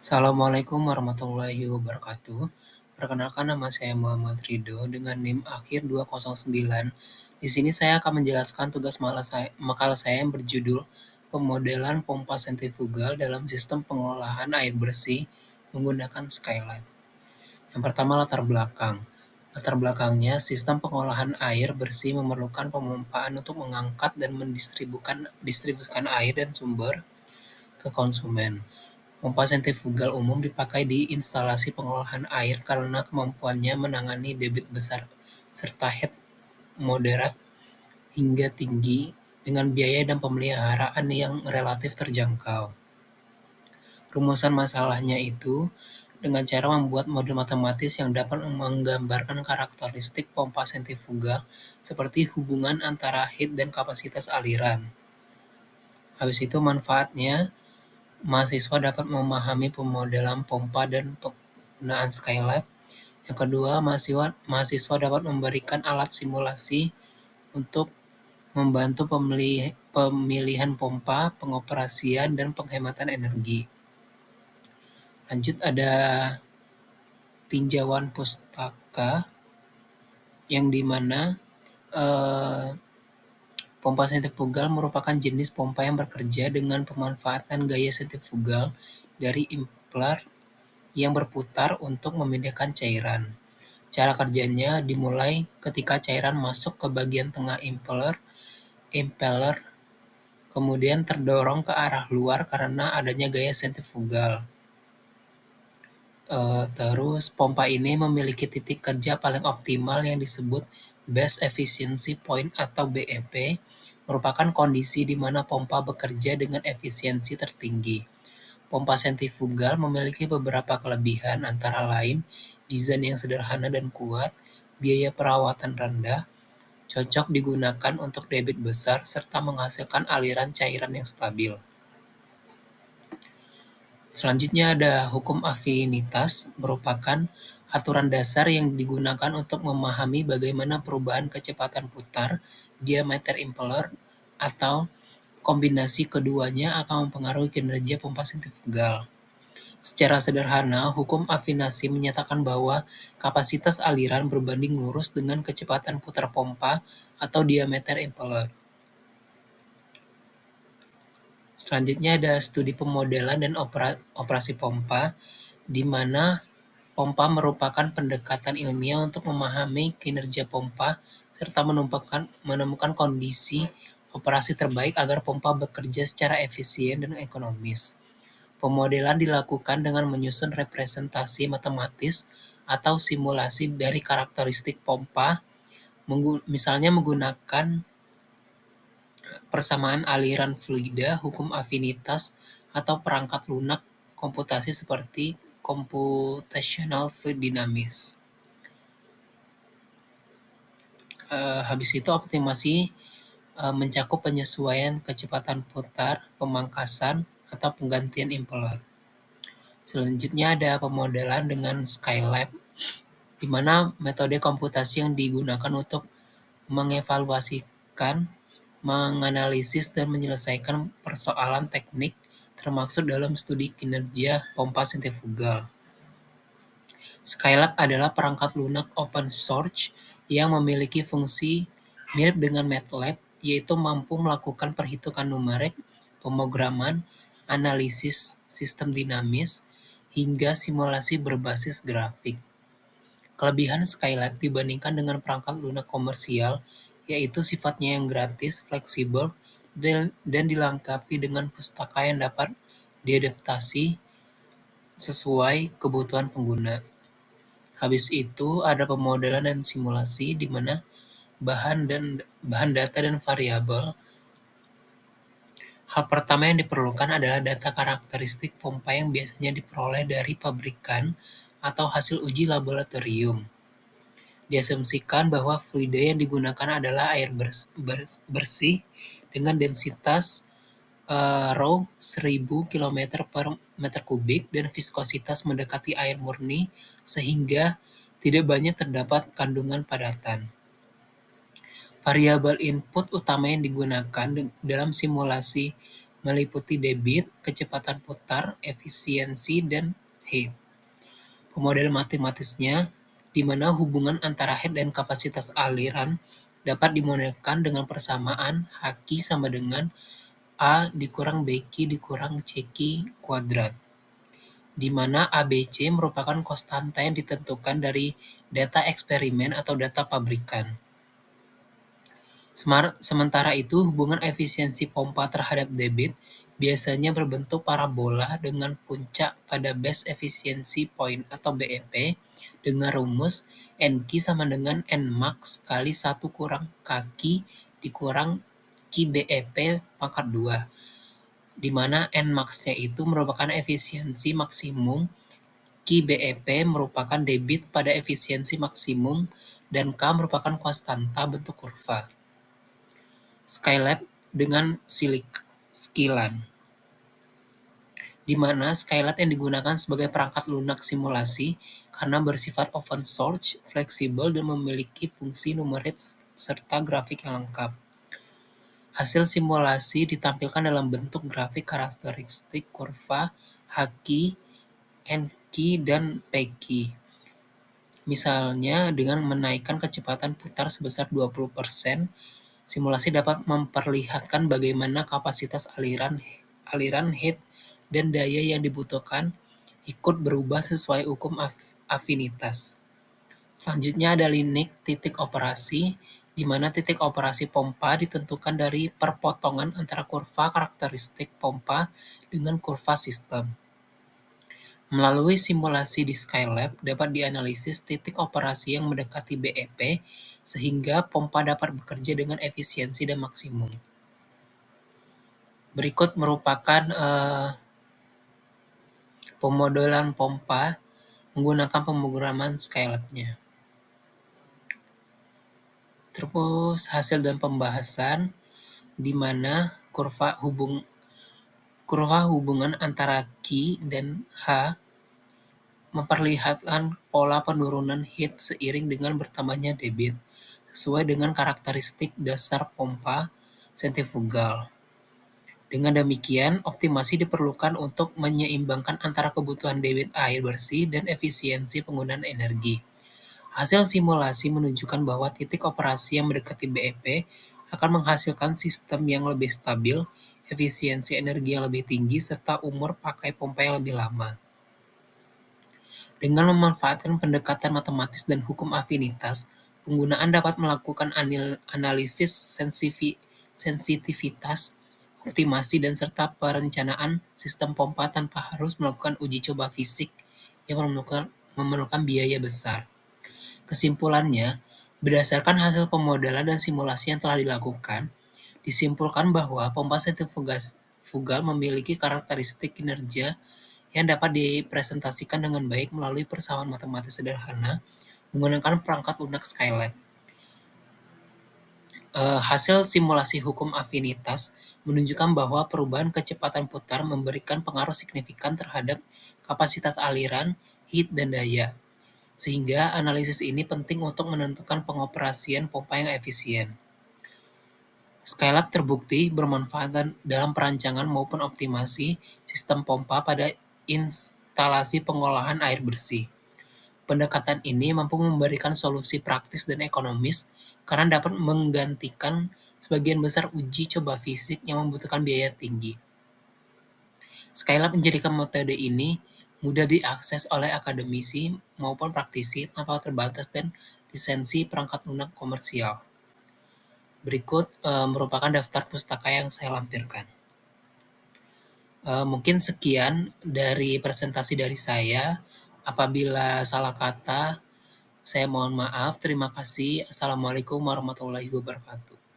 Assalamualaikum warahmatullahi wabarakatuh. Perkenalkan nama saya Muhammad Ridho dengan NIM akhir 209. Di sini saya akan menjelaskan tugas makalah saya yang berjudul Pemodelan Pompa Sentrifugal dalam Sistem Pengolahan Air Bersih menggunakan Skylight. Yang pertama latar belakang. Latar belakangnya, sistem pengolahan air bersih memerlukan pemompaan untuk mengangkat dan mendistribusikan air dan sumber ke konsumen. Pompa sentrifugal umum dipakai di instalasi pengolahan air karena kemampuannya menangani debit besar serta head moderat hingga tinggi dengan biaya dan pemeliharaan yang relatif terjangkau. Rumusan masalahnya itu dengan cara membuat model matematis yang dapat menggambarkan karakteristik pompa sentrifugal seperti hubungan antara head dan kapasitas aliran. Habis itu manfaatnya, mahasiswa dapat memahami pemodelan pompa dan penggunaan Skylab. Yang kedua, mahasiswa dapat memberikan alat simulasi untuk membantu pemilihan pompa, pengoperasian, dan penghematan energi. Lanjut ada tinjauan pustaka yang dimana pompa sentrifugal merupakan jenis pompa yang bekerja dengan pemanfaatan gaya sentrifugal dari impeller yang berputar untuk memindahkan cairan. Cara kerjanya dimulai ketika cairan masuk ke bagian tengah impeller, kemudian terdorong ke arah luar karena adanya gaya sentrifugal. Terus pompa ini memiliki titik kerja paling optimal yang disebut Best Efficiency Point atau BEP, merupakan kondisi di mana pompa bekerja dengan efisiensi tertinggi. Pompa sentrifugal memiliki beberapa kelebihan antara lain desain yang sederhana dan kuat, biaya perawatan rendah, cocok digunakan untuk debit besar, serta menghasilkan aliran cairan yang stabil. Selanjutnya ada hukum afinitas, merupakan aturan dasar yang digunakan untuk memahami bagaimana perubahan kecepatan putar, diameter impeller, atau kombinasi keduanya akan mempengaruhi kinerja pompa sentrifugal. Secara sederhana, hukum afinasi menyatakan bahwa kapasitas aliran berbanding lurus dengan kecepatan putar pompa atau diameter impeller. Selanjutnya ada studi pemodelan dan operasi pompa, di mana pompa merupakan pendekatan ilmiah untuk memahami kinerja pompa serta menemukan kondisi operasi terbaik agar pompa bekerja secara efisien dan ekonomis. Pemodelan dilakukan dengan menyusun representasi matematis atau simulasi dari karakteristik pompa, misalnya menggunakan persamaan aliran fluida, hukum afinitas, atau perangkat lunak komputasi seperti computational fluid dynamics. Habis itu optimasi mencakup penyesuaian kecepatan putar, pemangkasan, atau penggantian impeller. Selanjutnya ada pemodelan dengan Skylab, di mana metode komputasi yang digunakan untuk mengevaluasikan, menganalisis, dan menyelesaikan persoalan teknik termasuk dalam studi kinerja pompa sentrifugal. Skylab adalah perangkat lunak open source yang memiliki fungsi mirip dengan MATLAB, yaitu mampu melakukan perhitungan numerik, pemrograman, analisis sistem dinamis, hingga simulasi berbasis grafik. Kelebihan Skylab dibandingkan dengan perangkat lunak komersial yaitu sifatnya yang gratis, fleksibel, dan dilengkapi dengan pustaka yang dapat diadaptasi sesuai kebutuhan pengguna. Habis itu ada pemodelan dan simulasi di mana bahan data dan variabel. Hal pertama yang diperlukan adalah data karakteristik pompa yang biasanya diperoleh dari pabrikan atau hasil uji laboratorium. Diasumsikan bahwa fluida yang digunakan adalah air bersih dengan densitas Rho 1000 km per meter kubik dan viskositas mendekati air murni sehingga tidak banyak terdapat kandungan padatan. Variabel input utama yang digunakan dalam simulasi meliputi debit, kecepatan putar, efisiensi, dan head. Pemodel matematisnya, di mana hubungan antara head dan kapasitas aliran dapat dimodelkan dengan persamaan Hq sama dengan A dikurang BQ dikurang CQ kuadrat, di mana ABC merupakan konstanta yang ditentukan dari data eksperimen atau data pabrikan. Sementara itu, hubungan efisiensi pompa terhadap debit biasanya berbentuk parabola dengan puncak pada base efficiency point atau BEP dengan rumus NQ sama dengan Nmax kali 1 kurang KQ dikurang QBEP pangkat 2, di mana Nmax-nya itu merupakan efisiensi maksimum, QBEP merupakan debit pada efisiensi maksimum, dan K merupakan konstanta bentuk kurva. Skylab dengan Skylab, di mana Skylab yang digunakan sebagai perangkat lunak simulasi karena bersifat open source, fleksibel, dan memiliki fungsi numerik serta grafik yang lengkap. Hasil simulasi ditampilkan dalam bentuk grafik karakteristik kurva Hq, Nq, dan Pq. Misalnya dengan menaikkan kecepatan putar sebesar 20%, simulasi dapat memperlihatkan bagaimana kapasitas aliran head dan daya yang dibutuhkan ikut berubah sesuai hukum afinitas. Selanjutnya ada linik titik operasi, di mana titik operasi pompa ditentukan dari perpotongan antara kurva karakteristik pompa dengan kurva sistem. Melalui simulasi di Skylab dapat dianalisis titik operasi yang mendekati BEP sehingga pompa dapat bekerja dengan efisiensi dan maksimum. Berikut merupakan pemodelan pompa menggunakan pemrograman Skylab-nya. Terus hasil dan pembahasan, di mana kurva hubungan antara Q dan H memperlihatkan pola penurunan head seiring dengan bertambahnya debit, sesuai dengan karakteristik dasar pompa sentrifugal. Dengan demikian, optimasi diperlukan untuk menyeimbangkan antara kebutuhan debit air bersih dan efisiensi penggunaan energi. Hasil simulasi menunjukkan bahwa titik operasi yang mendekati BEP akan menghasilkan sistem yang lebih stabil, efisiensi energi yang lebih tinggi, serta umur pakai pompa yang lebih lama. Dengan memanfaatkan pendekatan matematis dan hukum afinitas, penggunaan dapat melakukan analisis sensitivitas, optimasi, dan serta perencanaan sistem pompa tanpa harus melakukan uji coba fisik yang memerlukan biaya besar. Kesimpulannya, berdasarkan hasil pemodelan dan simulasi yang telah dilakukan, disimpulkan bahwa pompa sentrifugal memiliki karakteristik kinerja yang dapat dipresentasikan dengan baik melalui persamaan matematis sederhana menggunakan perangkat lunak Skylab. Hasil simulasi hukum afinitas menunjukkan bahwa perubahan kecepatan putar memberikan pengaruh signifikan terhadap kapasitas aliran, head, dan daya. Sehingga analisis ini penting untuk menentukan pengoperasian pompa yang efisien. Skylab terbukti bermanfaat dalam perancangan maupun optimasi sistem pompa pada instalasi pengolahan air bersih. Pendekatan ini mampu memberikan solusi praktis dan ekonomis karena dapat menggantikan sebagian besar uji coba fisik yang membutuhkan biaya tinggi. Skylab menjadikan metode ini mudah diakses oleh akademisi maupun praktisi tanpa terbatas dan lisensi perangkat lunak komersial. Berikut merupakan daftar pustaka yang saya lampirkan. Mungkin sekian dari presentasi dari saya. Apabila salah kata, saya mohon maaf. Terima kasih. Assalamualaikum warahmatullahi wabarakatuh.